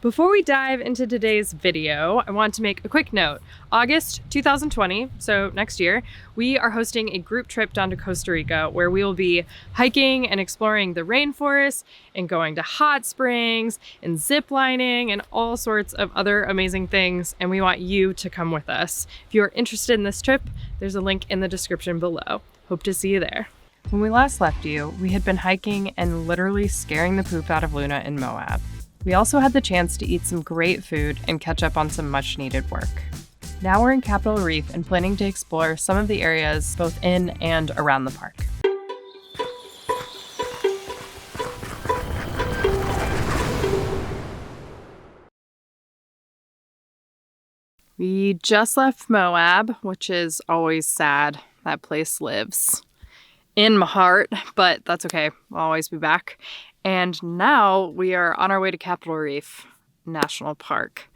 Before we dive into today's video, I want to make a quick note. August 2020, so next year, we are hosting a group trip down to Costa Rica where we will be hiking and exploring the rainforest and going to hot springs and zip lining and all sorts of other amazing things, and we want you to come with us. If you are interested in this trip, there's a link in the description below. Hope to see you there. When we last left you, we had been hiking and literally scaring the poop out of Luna in Moab. We also had the chance to eat some great food and catch up on some much needed work. Now we're in Cathedral Reef and planning to explore some of the areas both in and around the park. We just left Moab, which is always sad. That place lives in my heart, but that's okay. I'll always be back. And now we are on our way to Cathedral Reef National Park.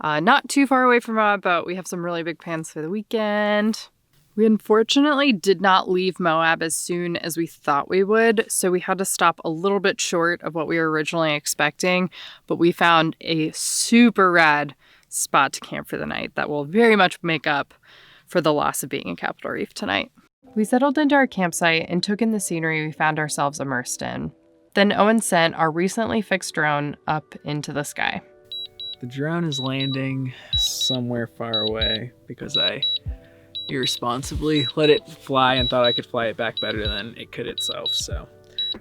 Not too far away from Moab, but we have some really big plans for the weekend. We unfortunately did not leave Moab as soon as we thought we would, so we had to stop a little bit short of what we were originally expecting, but we found a super rad spot to camp for the night that will very much make up for the loss of being in Cathedral Reef tonight. We settled into our campsite and took in the scenery we found ourselves immersed in. Then Owen sent our recently fixed drone up into the sky. The drone is landing somewhere far away because I irresponsibly let it fly and thought I could fly it back better than it could itself, so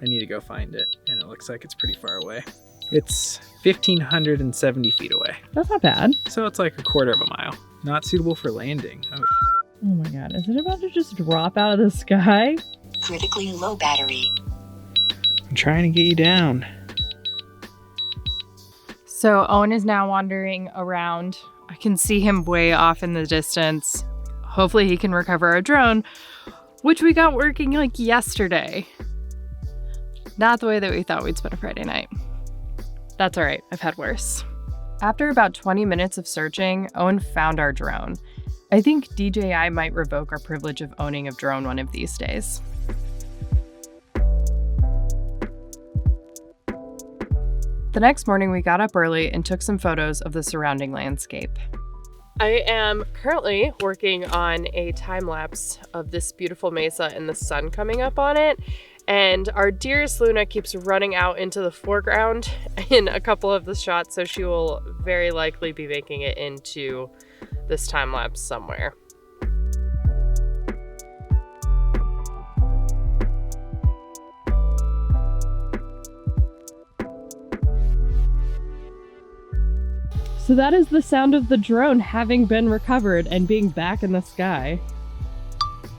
I need to go find it, and it looks like it's pretty far away. It's 1,570 feet away. That's not bad. So it's like a quarter of a mile. Not suitable for landing. Oh my god, is it about to just drop out of the sky? Critically low battery. I'm trying to get you down. So Owen is now wandering around. I can see him way off in the distance. Hopefully he can recover our drone, which we got working like yesterday. Not the way that we thought we'd spend a Friday night. That's all right, I've had worse. After about 20 minutes of searching, Owen found our drone. I think DJI might revoke our privilege of owning a drone one of these days. The next morning, we got up early and took some photos of the surrounding landscape. I am currently working on a time lapse of this beautiful mesa and the sun coming up on it. And our dearest Luna keeps running out into the foreground in a couple of the shots, so she will very likely be making it into this time lapse somewhere. So that is the sound of the drone having been recovered and being back in the sky.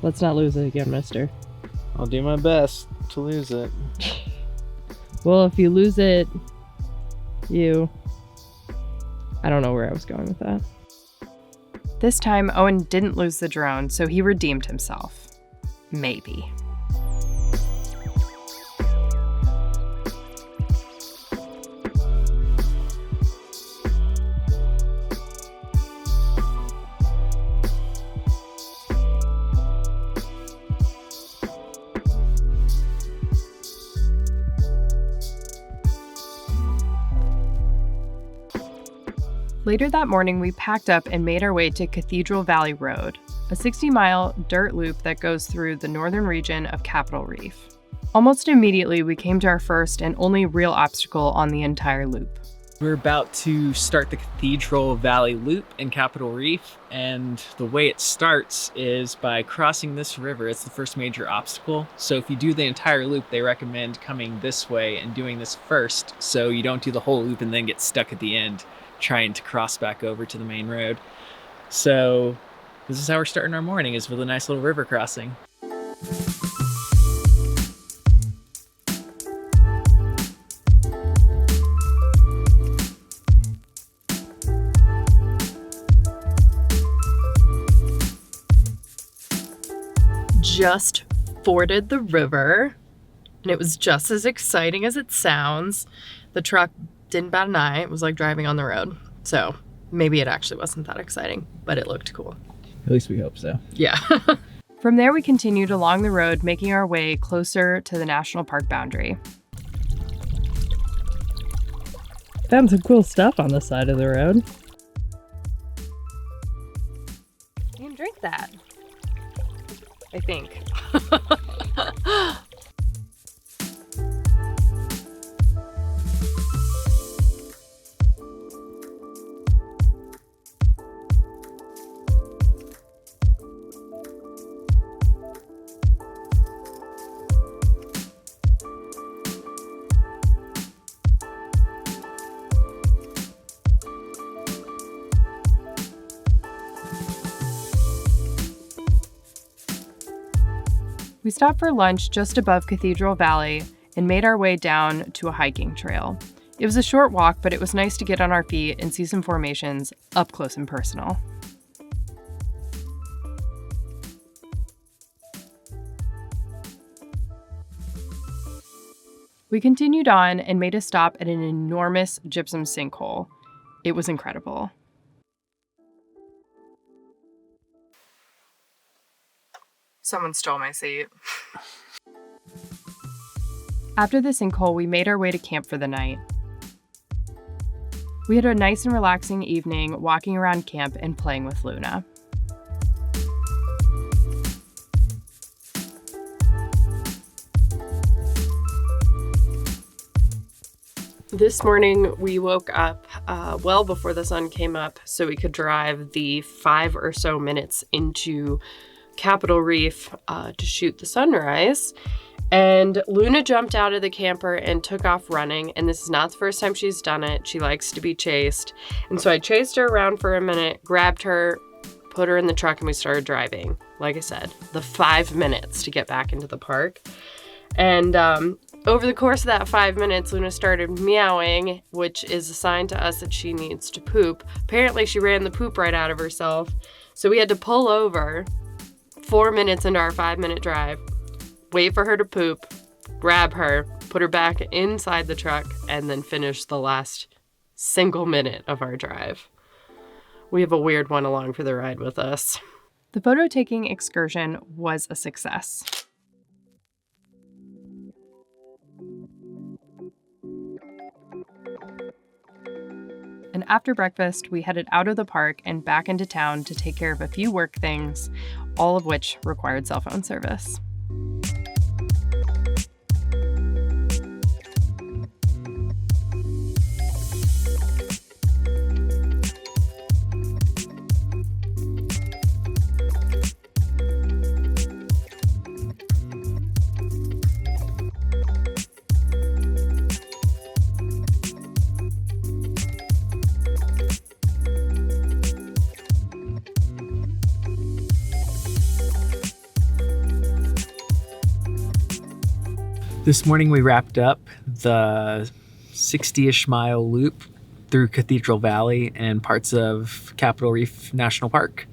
Let's not lose it again, mister. I'll do my best to lose it. Well, if you lose it, I don't know where I was going with that. This time, Owen didn't lose the drone, so he redeemed himself. Maybe. Later that morning, we packed up and made our way to Cathedral Valley Road, a 60-mile dirt loop that goes through the northern region of Cathedral Reef. Almost immediately, we came to our first and only real obstacle on the entire loop. We're about to start the Cathedral Valley Loop in Cathedral Reef, and the way it starts is by crossing this river. It's the first major obstacle. So if you do the entire loop, they recommend coming this way and doing this first, so you don't do the whole loop and then get stuck at the end trying to cross back over to the main road. So this is how we're starting our morning, is with a nice little river crossing. Just forded the river, and it was just as exciting as it sounds. The truck didn't bat an eye. It was like driving on the road. So maybe it actually wasn't that exciting, but it looked cool. At least we hope so. Yeah. From there, we continued along the road, making our way closer to the national park boundary. found some cool stuff on the side of the road. You can drink that, I think. We stopped for lunch just above Cathedral Valley and made our way down to a hiking trail. It was a short walk, but it was nice to get on our feet and see some formations up close and personal. We continued on and made a stop at an enormous gypsum sinkhole. It was incredible. Someone stole my seat. After the sinkhole, we made our way to camp for the night. We had a nice and relaxing evening walking around camp and playing with Luna. This morning we woke up well before the sun came up so we could drive the 5 or so minutes into Capital Reef to shoot the sunrise. And Luna jumped out of the camper and took off running. And this is not the first time she's done it. She likes to be chased. And so I chased her around for a minute, grabbed her, put her in the truck, and we started driving. Like I said, the 5 minutes to get back into the park. And over the course of that 5 minutes, Luna started meowing, which is a sign to us that she needs to poop. Apparently she ran the poop right out of herself. So we had to pull over 4 minutes into our 5-minute drive, wait for her to poop, grab her, put her back inside the truck, and then finish the last single minute of our drive. We have a weird one along for the ride with us. The photo taking excursion was a success. And after breakfast, we headed out of the park and back into town to take care of a few work things, all of which required cell phone service. This morning we wrapped up the 60-ish mile loop through Cathedral Valley and parts of Capital Reef National Park.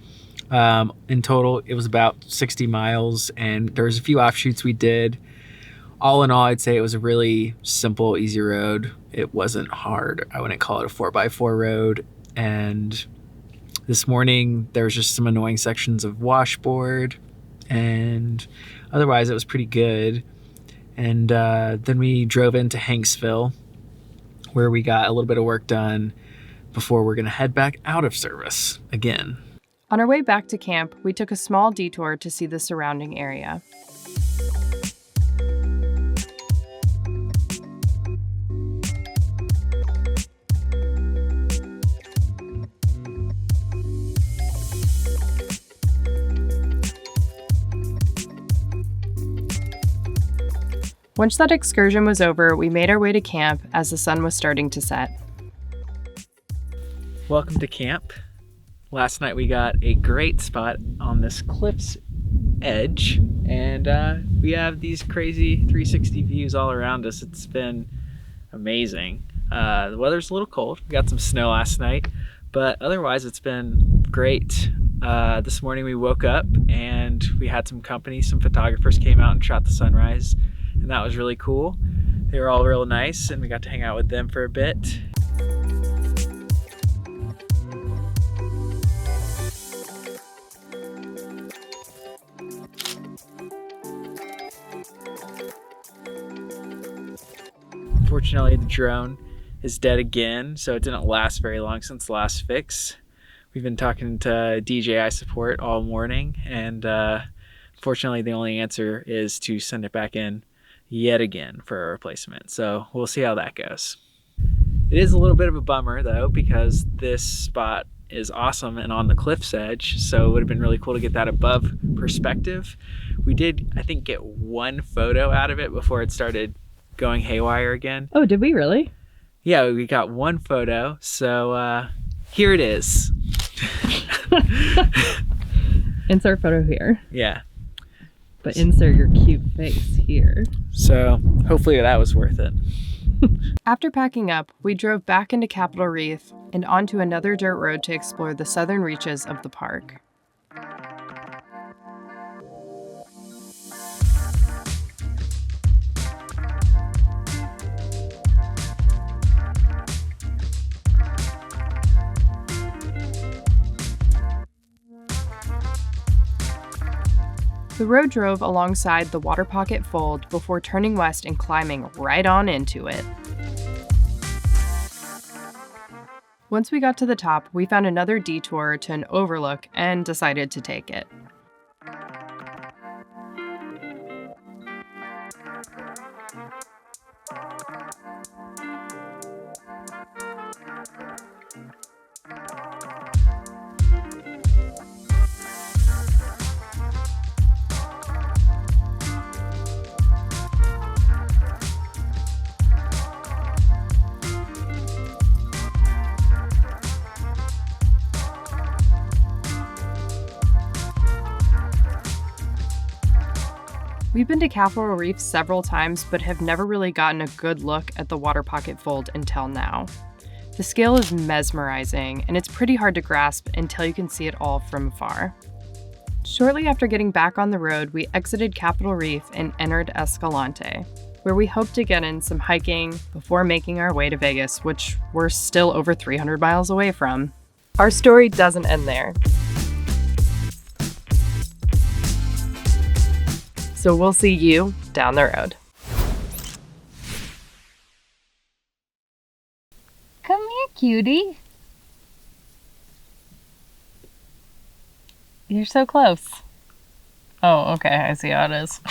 In total, it was about 60 miles, and there was a few offshoots we did. All in all, I'd say it was a really simple, easy road. It wasn't hard. I wouldn't call it a 4x4 road. And this morning, there was just some annoying sections of washboard, and otherwise it was pretty good. And then we drove into Hanksville, where we got a little bit of work done before we're going to head back out of service again. On our way back to camp, we took a small detour to see the surrounding area. Once that excursion was over, we made our way to camp as the sun was starting to set. Welcome to camp. Last night we got a great spot on this cliff's edge, and we have these crazy 360 views all around us. It's been amazing. The weather's a little cold. We got some snow last night, but otherwise it's been great. This morning we woke up and we had some company. Some photographers came out and shot the sunrise, and that was really cool. They were all real nice, and we got to hang out with them for a bit. Unfortunately, the drone is dead again, so it didn't last very long since the last fix. We've been talking to DJI support all morning, and fortunately the only answer is to send it back in yet again for a replacement. So we'll see how that goes. It is a little bit of a bummer though, because this spot is awesome and on the cliff's edge, so it would have been really cool to get that above perspective. We did, I think, get one photo out of it before it started going haywire again. Oh, did we really? Yeah, we got one photo, so here it is. Insert photo here, Yeah, but insert your cute face here. so hopefully that was worth it. After packing up, we drove back into Capital Reef and onto another dirt road to explore the southern reaches of the park. The road drove alongside the Water Pocket Fold before turning west and climbing right on into it. Once we got to the top, we found another detour to an overlook and decided to take it. We've been to Cathedral Reef several times, but have never really gotten a good look at the Water Pocket Fold until now. The scale is mesmerizing, and it's pretty hard to grasp until you can see it all from afar. Shortly after getting back on the road, we exited Capital Reef and entered Escalante, where we hope to get in some hiking before making our way to Vegas, which we're still over 300 miles away from. Our story doesn't end there. So we'll see you down the road. Come here, cutie. You're so close. Oh, okay, I see how it is.